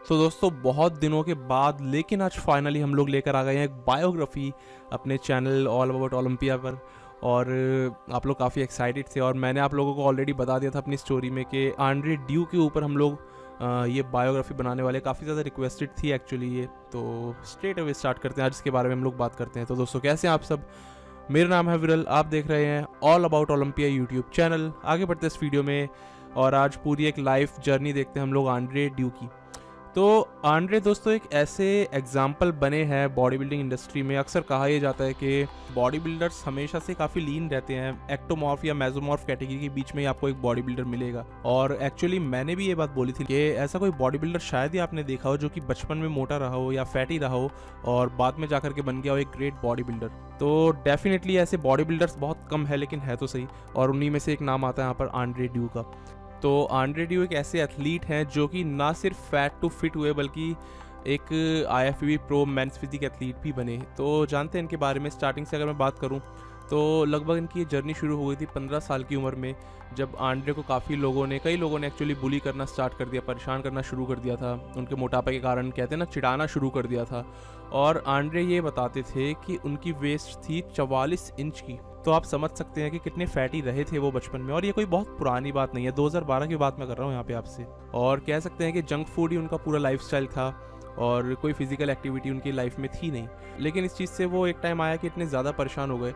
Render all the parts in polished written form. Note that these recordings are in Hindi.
तो दोस्तों बहुत दिनों के बाद लेकिन आज फाइनली हम लोग लेकर आ गए हैं एक बायोग्राफी अपने चैनल ऑल अबाउट ओलंपिया पर। और आप लोग काफ़ी एक्साइटेड थे और मैंने आप लोगों को ऑलरेडी बता दिया था अपनी स्टोरी में कि आंड्रे ड्यू के ऊपर हम लोग ये बायोग्राफी बनाने वाले, काफ़ी ज़्यादा रिक्वेस्टेड थी एक्चुअली ये। तो स्ट्रेट अवे स्टार्ट करते हैं, आज इसके बारे में हम लोग बात करते हैं। तो दोस्तों कैसे हैं आप सब? मेरा नाम है विरल, आप देख रहे हैं all about Olympia YouTube channel. आगे बढ़ते हैं इस वीडियो में और आज पूरी एक लाइफ जर्नी देखते हैं हम लोग आंड्रे ड्यू की। तो आंड्रे दोस्तों एक ऐसे एग्जाम्पल बने हैं बॉडी बिल्डिंग इंडस्ट्री में। अक्सर कहा यह जाता है कि बॉडी बिल्डर्स हमेशा से काफ़ी लीन रहते हैं, एक्टोमॉर्फ या मेसोमॉर्फ कैटेगरी के बीच में ही आपको एक बॉडी बिल्डर मिलेगा। और एक्चुअली मैंने भी ये बात बोली थी कि ऐसा कोई बॉडी बिल्डर शायद ही आपने देखा हो जो कि बचपन में मोटा रहा हो या फैटी रहा हो और बाद में जाकर के बन गया हो एक ग्रेट बॉडी बिल्डर। तो डेफिनेटली ऐसे बॉडी बिल्डर्स बहुत कम है, लेकिन है तो सही, और उन्हीं में से एक नाम आता है यहाँ पर आंड्रे ड्यू का। तो आंड्रे ड्यू एक ऐसे एथलीट हैं जो कि ना सिर्फ फैट टू फिट हुए बल्कि एक IFBB pro men's physique athlete भी बने। तो जानते हैं इनके बारे में। स्टार्टिंग से अगर मैं बात करूं तो लगभग इनकी जर्नी शुरू हो गई थी 15 साल की उम्र में, जब आंड्रे को कई लोगों ने एक्चुअली बुली करना स्टार्ट कर दिया, परेशान करना शुरू कर दिया था। उनके मोटापे के कारण कहते हैं ना, चिढ़ाना शुरू कर दिया था। और आंड्रे ये बताते थे कि उनकी वेस्ट थी 44 इंच की। तो आप समझ सकते हैं कि कितने फैटी रहे थे वो बचपन में। और ये कोई बहुत पुरानी बात नहीं है, 2012 की बात मैं कर रहा हूँ यहाँ पे आपसे। और कह सकते हैं कि जंक फूड ही उनका पूरा लाइफस्टाइल था और कोई फिजिकल एक्टिविटी उनकी लाइफ में थी नहीं। लेकिन इस चीज़ से वो एक टाइम आया कि इतने ज़्यादा परेशान हो गए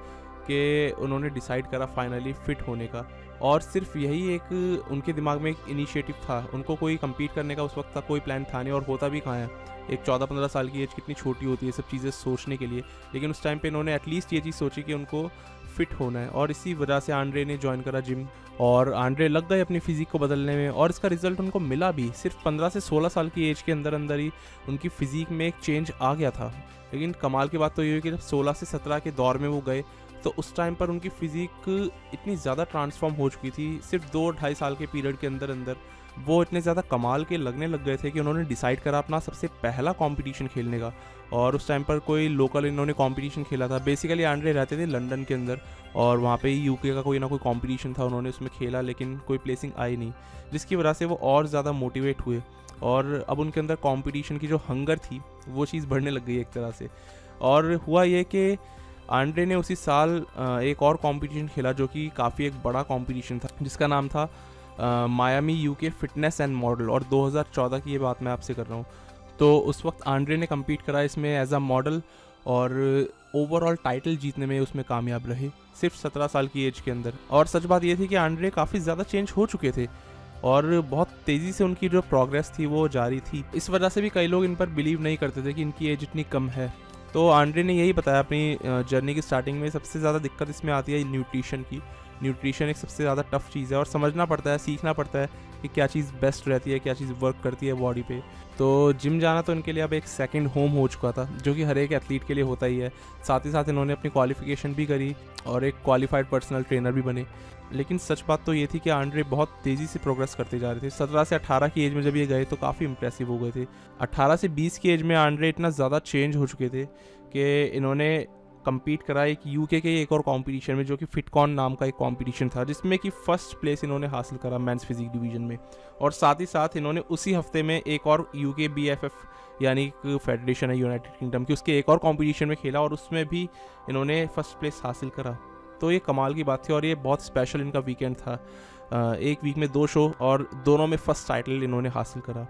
कि उन्होंने डिसाइड करा फाइनली फिट होने का। और सिर्फ यही एक उनके दिमाग में एक इनिशिएटिव था, उनको कोई कम्पीट करने का उस वक्त का कोई प्लान था नहीं। और होता भी कहाँ है, एक 14-15 साल की एज कितनी छोटी होती है सब चीज़ें सोचने के लिए। लेकिन उस टाइम पे इन्होंने एटलीस्ट ये चीज़ सोची कि उनको फिट होना है। और इसी वजह से आंड्रे ने ज्वाइन करा जिम और आंड्रे लग गए अपनी फिजिक को बदलने में। और इसका रिजल्ट उनको मिला भी। सिर्फ 15 से 16 साल की एज के अंदर अंदर ही उनकी फिजिक में एक चेंज आ गया था। लेकिन कमाल की बात तो ये हुई कि जब 16 से 17 के दौर में वो गए तो उस टाइम पर उनकी फिजिक इतनी ज़्यादा ट्रांसफॉर्म हो चुकी थी। सिर्फ 2-2.5 साल के पीरियड के अंदर अंदर वो इतने ज़्यादा कमाल के लगने लग गए थे कि उन्होंने डिसाइड करा अपना सबसे पहला कंपटीशन खेलने का। और उस टाइम पर कोई लोकल इन्होंने कंपटीशन खेला था। बेसिकली आंड्रे रहते थे लंदन के अंदर और वहाँ पे ही UK का कोई ना कोई कंपटीशन था, उन्होंने उसमें खेला लेकिन कोई प्लेसिंग आई नहीं, जिसकी वजह से वो और ज़्यादा मोटिवेट हुए। और अब उनके अंदर कंपटीशन की जो हंगर थी वो चीज़ बढ़ने लग गई एक तरह से। और हुआ ये कि आंड्रे ने उसी साल एक और कंपटीशन खेला जो कि काफ़ी एक बड़ा कंपटीशन था, जिसका नाम था Miami UK fitness and model. और 2014 की ये बात मैं आपसे कर रहा हूँ। तो उस वक्त आंड्रे ने कम्पीट करा इसमें एज अ मॉडल और ओवरऑल टाइटल जीतने में उसमें कामयाब रहे, सिर्फ 17 साल की एज के अंदर। और सच बात ये थी कि आंड्रे काफ़ी ज़्यादा चेंज हो चुके थे और बहुत तेज़ी से उनकी जो प्रोग्रेस थी वो जारी थी। इस वजह से भी कई लोग इन पर बिलीव नहीं करते थे कि इनकी एज इतनी कम है। तो आंड्रे ने यही बताया अपनी जर्नी की स्टार्टिंग में, सबसे ज़्यादा दिक्कत इसमें आती है न्यूट्रिशन की। न्यूट्रिशन एक सबसे ज़्यादा टफ चीज़ है और समझना पड़ता है, सीखना पड़ता है कि क्या चीज़ बेस्ट रहती है, क्या चीज़ वर्क करती है बॉडी पे। तो जिम जाना तो इनके लिए अब एक सेकंड होम हो चुका था, जो कि हर एक एथलीट के लिए होता ही है। साथ ही साथ इन्होंने अपनी क्वालिफिकेशन भी करी और एक क्वालिफाइड पर्सनल ट्रेनर भी बने। लेकिन सच बात तो ये थी कि आंड्रे बहुत तेज़ी से प्रोग्रेस करते जा रहे थे। 17 से 18 की एज में जब ये गए तो काफ़ी इंप्रेसिव हो गए थे। 18 से 20 की एज में आंड्रे इतना ज़्यादा चेंज हो चुके थे कि इन्होंने कम्पीट करा एक UK के एक और कंपटीशन में, जो कि फिटकॉन नाम का एक कंपटीशन था, जिसमें कि फर्स्ट प्लेस इन्होंने हासिल करा मेंस फिजिक डिवीजन में। और साथ ही साथ इन्होंने उसी हफ्ते में एक और UK BFF यानी एक फेडरेशन है यूनाइटेड किंगडम की, उसके एक और कंपटीशन में खेला और उसमें भी इन्होंने फर्स्ट प्लेस हासिल करा। तो ये कमाल की बात थी और ये बहुत स्पेशल इनका वीकेंड था। एक वीक में 2 शो और दोनों में फर्स्ट टाइटल इन्होंने हासिल करा।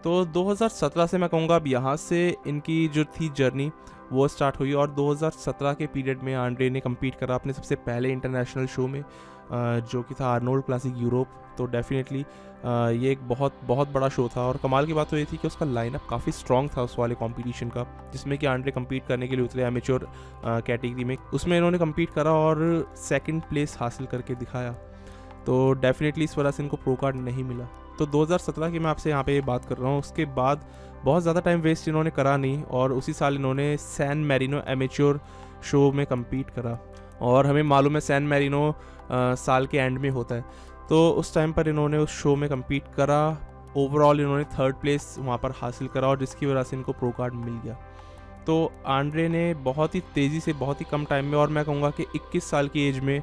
तो 2017 से मैं कहूँगा अब यहाँ से इनकी जो थी जर्नी वो स्टार्ट हुई। और 2017 के पीरियड में आंड्रे ने कम्पीट करा अपने सबसे पहले इंटरनेशनल शो में, जो कि था आर्नोल्ड क्लासिक यूरोप। तो डेफिनेटली ये एक बहुत बहुत बड़ा शो था। और कमाल की बात तो ये थी कि उसका लाइनअप काफ़ी स्ट्रॉन्ग था उस वाले कंपटीशन का, जिसमें कि आंड्रे कम्पीट करने के लिए उतरे एमेच्योर कैटेगरी में। उसमें इन्होंने कम्पीट करा और सेकंड प्लेस हासिल करके दिखाया। तो डेफिनेटली इस वजह से इनको प्रो कार्ड नहीं मिला। तो 2017 की मैं आपसे यहाँ पे बात कर रहा हूँ। उसके बाद बहुत ज़्यादा टाइम वेस्ट इन्होंने करा नहीं और उसी साल इन्होंने सैन मैरिनो एमेच्योर शो में कम्पीट करा। और हमें मालूम है सैन मैरिनो साल के एंड में होता है। तो उस टाइम पर इन्होंने उस शो में कम्पीट करा। ओवरऑल इन्होंने 3rd प्लेस वहाँ पर हासिल करा और जिसकी वजह से इनको प्रो कार्ड मिल गया। तो आंड्रे ने बहुत ही तेज़ी से, बहुत ही कम टाइम में, और मैं कहूँगा कि 21 साल की एज में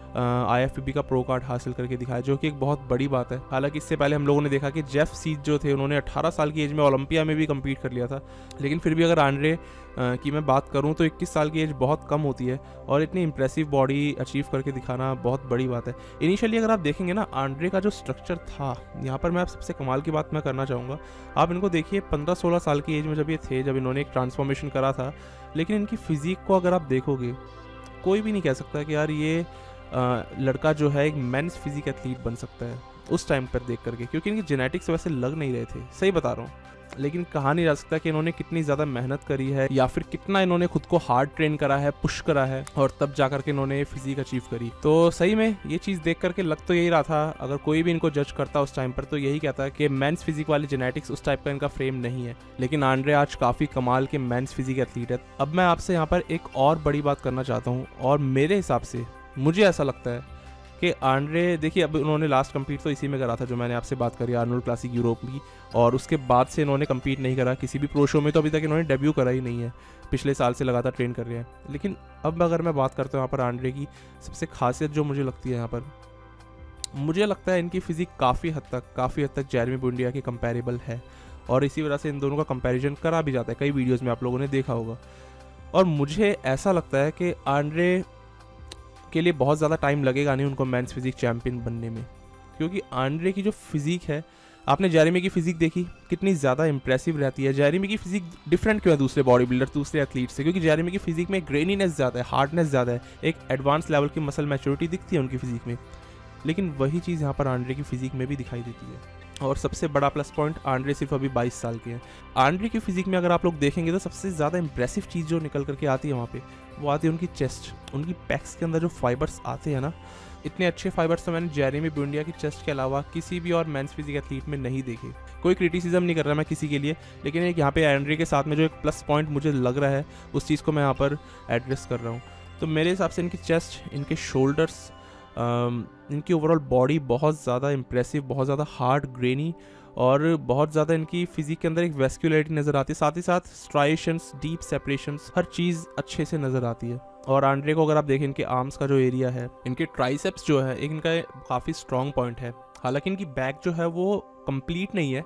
IFBB का प्रो कार्ड हासिल करके दिखाया, जो कि एक बहुत बड़ी बात है। हालांकि इससे पहले हम लोगों ने देखा कि जेफ सीज जो थे उन्होंने 18 साल की एज में ओलंपिया में भी कम्पीट कर लिया था, लेकिन फिर भी अगर आंड्रे की मैं बात करूं तो 21 साल की एज बहुत कम होती है और इतनी इंप्रेसिव बॉडी अचीव करके दिखाना बहुत बड़ी बात है। इनिशियली अगर आप देखेंगे ना आंड्रे का जो स्ट्रक्चर था, यहाँ पर मैं आप सबसे कमाल की बात मैं करना चाहूँगा, आप इनको देखिए 15-16 साल की एज में जब ये थे, जब इन्होंने एक ट्रांसफॉर्मेशन करा था, लेकिन इनकी फिजिक को अगर आप देखोगे कोई भी नहीं कह सकता कि यार ये लड़का जो है एक मेंस फिजिक एथलीट बन सकता है उस टाइम पर देख करके, क्योंकि इनकी जेनेटिक्स वैसे लग नहीं रहे थे, सही बता रहा हूँ। लेकिन कहा नहीं जा सकता कि इन्होंने कितनी ज़्यादा मेहनत करी है या फिर कितना इन्होंने खुद को हार्ड ट्रेन करा है, पुश करा है, और तब जा करके इन्होंने फिजिक अचीव करी। तो सही में ये चीज़ देख करके लग तो यही रहा था, अगर कोई भी इनको जज करता उस टाइम पर तो यही कहता है कि मेंस फिजिक वाली जेनेटिक्स उस टाइप का इनका फ्रेम नहीं है। लेकिन आंड्रे आज काफ़ी कमाल के मेंस फिजिक एथलीट है। अब मैं आपसे यहाँ पर एक और बड़ी बात करना चाहता हूँ, और मेरे हिसाब से मुझे ऐसा लगता है कि आंड्रे, देखिए अब उन्होंने लास्ट कम्पीट तो इसी में करा था जो मैंने आपसे बात करी, आर्नोल्ड क्लासिक यूरोप की, और उसके बाद से इन्होंने कम्पीट नहीं करा किसी भी प्रो शो में, तो अभी तक इन्होंने डेब्यू करा ही नहीं है, पिछले साल से लगातार ट्रेन कर रहे हैं। लेकिन अब अगर मैं बात करता हूँ यहाँ पर आंड्रे की सबसे खासियत जो मुझे लगती है यहाँ पर, मुझे लगता है इनकी फिजिक काफ़ी हद तक जेरेमी बुंडिया के कंपेरेबल है, और इसी वजह से इन दोनों का कंपैरिजन करा भी जाता है, कई वीडियोज़ में आप लोगों ने देखा होगा। और मुझे ऐसा लगता है कि आंड्रे के लिए बहुत ज़्यादा टाइम लगेगा नहीं उनको मेंस फिजिक चैंपियन बनने में, क्योंकि आंड्रे की जो फिजिक है, आपने जेरेमी की फिजिक देखी कितनी ज़्यादा इंप्रेसिव रहती है। जेरेमी की फिजिक डिफरेंट क्यों है दूसरे बॉडी बिल्डर, दूसरे एथलीट से, क्योंकि जेरेमी की फिजिक में ग्रेनीनेस ज़्यादा है, हार्डनेस ज़्यादा है, एक एडवांस लेवल की मसल मैच्योरिटी दिखती है उनकी फिजिक में। लेकिन वही चीज़ यहाँ पर आंड्रे की फिजिक में भी दिखाई देती है। और सबसे बड़ा प्लस पॉइंट, आंड्रे सिर्फ अभी 22 साल के हैं। आंड्रे की फिजिक में अगर आप लोग देखेंगे तो सबसे ज़्यादा इंप्रेसिव चीज़ जो निकल करके आती है वहाँ पे, वो आती है उनकी चेस्ट, उनकी पैक्स के अंदर जो फाइबर्स आते हैं ना, इतने अच्छे फाइबर्स तो मैंने जेरेमी बुंडिया की चेस्ट के अलावा किसी भी और मेंस फिजिक एथलीट में नहीं देखे। कोई क्रिटिसिज्म नहीं कर रहा मैं किसी के लिए, लेकिन एक यहाँ पे आंड्रे के साथ में जो एक प्लस पॉइंट मुझे लग रहा है, उस चीज़ को मैं यहाँ पर एड्रेस कर रहा हूँ। तो मेरे हिसाब से इनकी चेस्ट, इनके शोल्डर्स, इनकी ओवरऑल बॉडी बहुत ज़्यादा इंप्रेसिव, बहुत ज़्यादा हार्ड, ग्रेनी, और बहुत ज़्यादा इनकी फिजिक के अंदर एक वेस्कुलरिटी नज़र आती है, साथ ही साथ स्ट्राइशंस, डीप सेपरेशंस, हर चीज़ अच्छे से नज़र आती है। और आंड्रे को अगर आप देखें, इनके आर्म्स का जो एरिया है, इनके ट्राइसेप्स जो है, एक इनका काफ़ी स्ट्रॉन्ग पॉइंट है। हालांकि इनकी बैक जो है वो कंप्लीट नहीं है,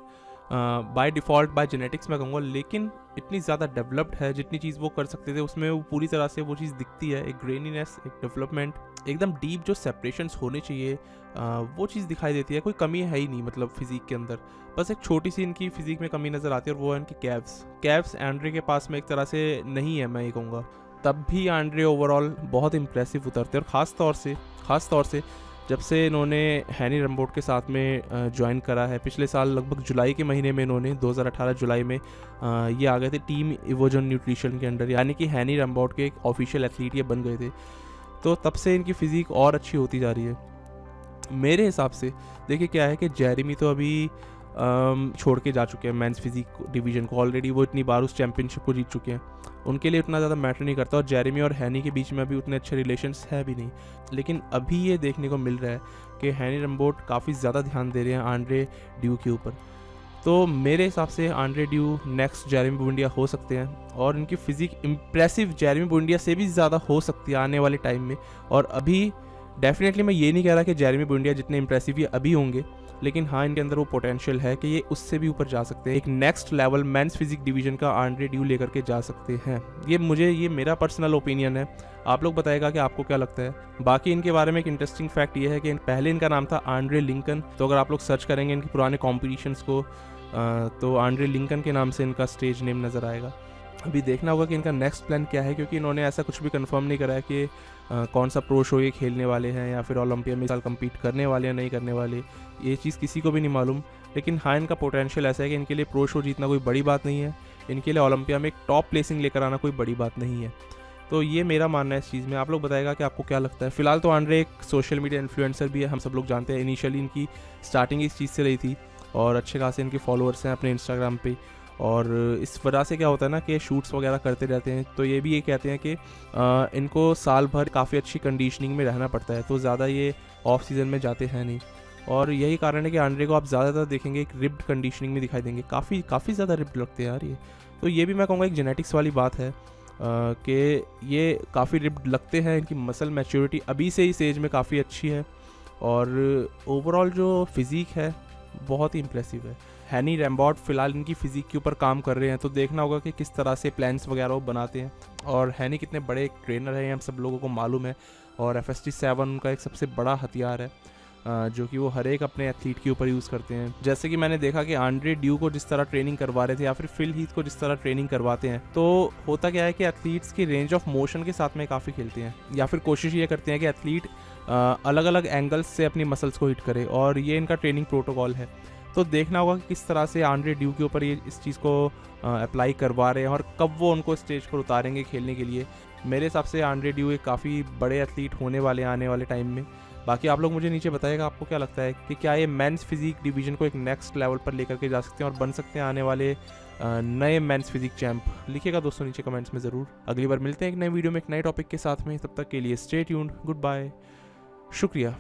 बाय डिफ़ॉल्ट, बाय जेनेटिक्स मैं कहूँगा, लेकिन इतनी ज़्यादा डेवलप्ड है, जितनी चीज़ वो कर सकते थे उसमें वो पूरी तरह से वो चीज़ दिखती है। एक ग्रेनीनेस, एक डेवलपमेंट, एकदम डीप जो सेपरेशंस होने चाहिए वो चीज़ दिखाई देती है। कोई कमी है ही नहीं मतलब फिजिक के अंदर, बस एक छोटी सी इनकी फिजिक में कमी नज़र आती है, और वो है इनकी कैव्स आंड्रे के पास में एक तरह से नहीं है, मैं ये कहूँगा। तब भी आंड्रे ओवरऑल बहुत इंप्रेसिव उतरते हैं, और ख़ास तौर से जब से इन्होंने हैनी रम्बोट के साथ में ज्वाइन करा है, पिछले साल लगभग जुलाई के महीने में, इन्होंने 2018 जुलाई में ये आ गए थे टीम इवोजन न्यूट्रिशन के अंडर, यानी कि हैनी रम्बोट के एक ऑफिशियल एथलीट ये बन गए थे। तो तब से इनकी फिजिक और अच्छी होती जा रही है मेरे हिसाब से। देखिए क्या है कि जेरेमी तो अभी छोड़ के जा चुके हैं मेंस फिजिक डिवीज़न को, ऑलरेडी वो इतनी बार उस चैंपियनशिप को जीत चुके हैं, उनके लिए उतना ज़्यादा मैटर नहीं करता, और जेरेमी और हैनी के बीच में अभी उतने अच्छे रिलेशंस है भी नहीं। लेकिन अभी ये देखने को मिल रहा है कि हैनी रम्बोट काफ़ी ज़्यादा ध्यान दे रहे हैं आंड्रे ड्यू के ऊपर। तो मेरे हिसाब से आंड्रे ड्यू नेक्स्ट जेरेमी बुंडिया हो सकते हैं, और इनकी फिजिक इंप्रेसिव जेरेमी बुंडिया से भी ज़्यादा हो सकती है आने वाले टाइम में। और अभी डेफिनेटली मैं ये नहीं कह रहा कि जेरेमी बुंडिया जितने इंप्रेसिव ये अभी होंगे, लेकिन हाँ, इनके अंदर वो पोटेंशियल है कि ये उससे भी ऊपर जा सकते हैं, एक next level men's physique division का आंड्रे ड्यू लेकर के जा सकते हैं। ये मेरा पर्सनल ओपिनियन है, आप लोग बताएगा कि आपको क्या लगता है। बाकी इनके बारे में एक इंटरेस्टिंग फैक्ट ये है कि पहले इनका नाम था आंड्रे लिंकन, तो अगर आप लोग सर्च करेंगे इनके पुराने कॉम्पिटिशन्स को तो आंड्रे लिंकन के नाम से इनका स्टेज नेम नज़र आएगा। अभी देखना होगा कि इनका नेक्स्ट प्लान क्या है, क्योंकि इन्होंने ऐसा कुछ भी कंफर्म नहीं करा है कि कौन सा प्रो शो ये खेलने वाले हैं, या फिर ओलंपिया में साल कम्पीट करने वाले या नहीं करने वाले, ये चीज़ किसी को भी नहीं मालूम। लेकिन हाँ, इनका पोटेंशियल ऐसा है कि इनके लिए प्रो शो जीतना कोई बड़ी बात नहीं है, इनके लिए ओलंपिया में एक टॉप प्लेसिंग लेकर आना कोई बड़ी बात नहीं है। तो ये मेरा मानना है इस चीज़ में, आप लोग बताएगा कि आपको क्या लगता है। फिलहाल तो आंड्रे एक सोशल मीडिया इन्फ्लुएंसर भी है, हम सब लोग जानते हैं, इनिशियली इनकी स्टार्टिंग इस चीज़ से रही थी, और अच्छे खासे इनके फॉलोअर्स हैं अपने इंस्टाग्राम पे, और इस वजह से क्या होता है ना कि शूट्स वगैरह करते रहते हैं, तो ये भी ये कहते हैं कि इनको साल भर काफ़ी अच्छी कंडीशनिंग में रहना पड़ता है, तो ज़्यादा ये ऑफ सीज़न में जाते हैं नहीं, और यही कारण है कि आंड्रे को आप ज़्यादातर देखेंगे एक रिप्ड कंडीशनिंग में दिखाई देंगे, काफ़ी ज़्यादा रिप्ड लगते हैं यार ये। तो ये भी मैं कहूँगा एक जेनेटिक्स वाली बात है, कि ये काफ़ी रिप्ड लगते हैं, इनकी मसल मैच्योरिटी अभी से इस एज में काफ़ी अच्छी है और ओवरऑल जो फिज़ीक है बहुत ही इम्प्रेसिव है। हैनी रैम्बॉट फ़िलहाल इनकी फ़िज़ीक के ऊपर काम कर रहे हैं, तो देखना होगा कि किस तरह से प्लान्स वगैरह वो बनाते हैं। और हैनी कितने बड़े एक ट्रेनर हैं, हम सब लोगों को मालूम है, और FST7 उनका एक सबसे बड़ा हथियार है जो कि वो हर एक अपने एथलीट के ऊपर यूज़ करते हैं। जैसे कि मैंने देखा कि आंड्रे ड्यू को जिस तरह ट्रेनिंग करवा रहे थे या फिर फिल हीथ को जिस तरह ट्रेनिंग करवाते हैं, तो होता क्या है कि एथलीट्स की रेंज ऑफ मोशन के साथ में काफ़ी खेलते हैं, या फिर कोशिश ये करते हैं कि एथलीट अलग अलग एंगल्स से अपनी मसल्स को हिट करे, और ये इनका ट्रेनिंग प्रोटोकॉल है। तो देखना होगा कि किस तरह से आंड्रे ड्यू के ऊपर ये इस चीज़ को अप्लाई करवा रहे हैं और कब वो उनको स्टेज पर उतारेंगे खेलने के लिए। मेरे हिसाब से आंड्रे ड्यू एक काफ़ी बड़े एथलीट होने वाले आने वाले टाइम में। बाकी आप लोग मुझे नीचे बताइएगा आपको क्या लगता है कि क्या ये मेंस फिजिक डिवीज़न को एक नेक्स्ट लेवल पर लेकर के जा सकते हैं और बन सकते हैं आने वाले नए मेंस फिजिक चैंप। लिखिएगा दोस्तों नीचे कमेंट्स में ज़रूर। अगली बार मिलते हैं एक नए वीडियो में एक नए टॉपिक के साथ में, तब तक के लिए स्टे ट्यून्ड, गुड बाय, शुक्रिया।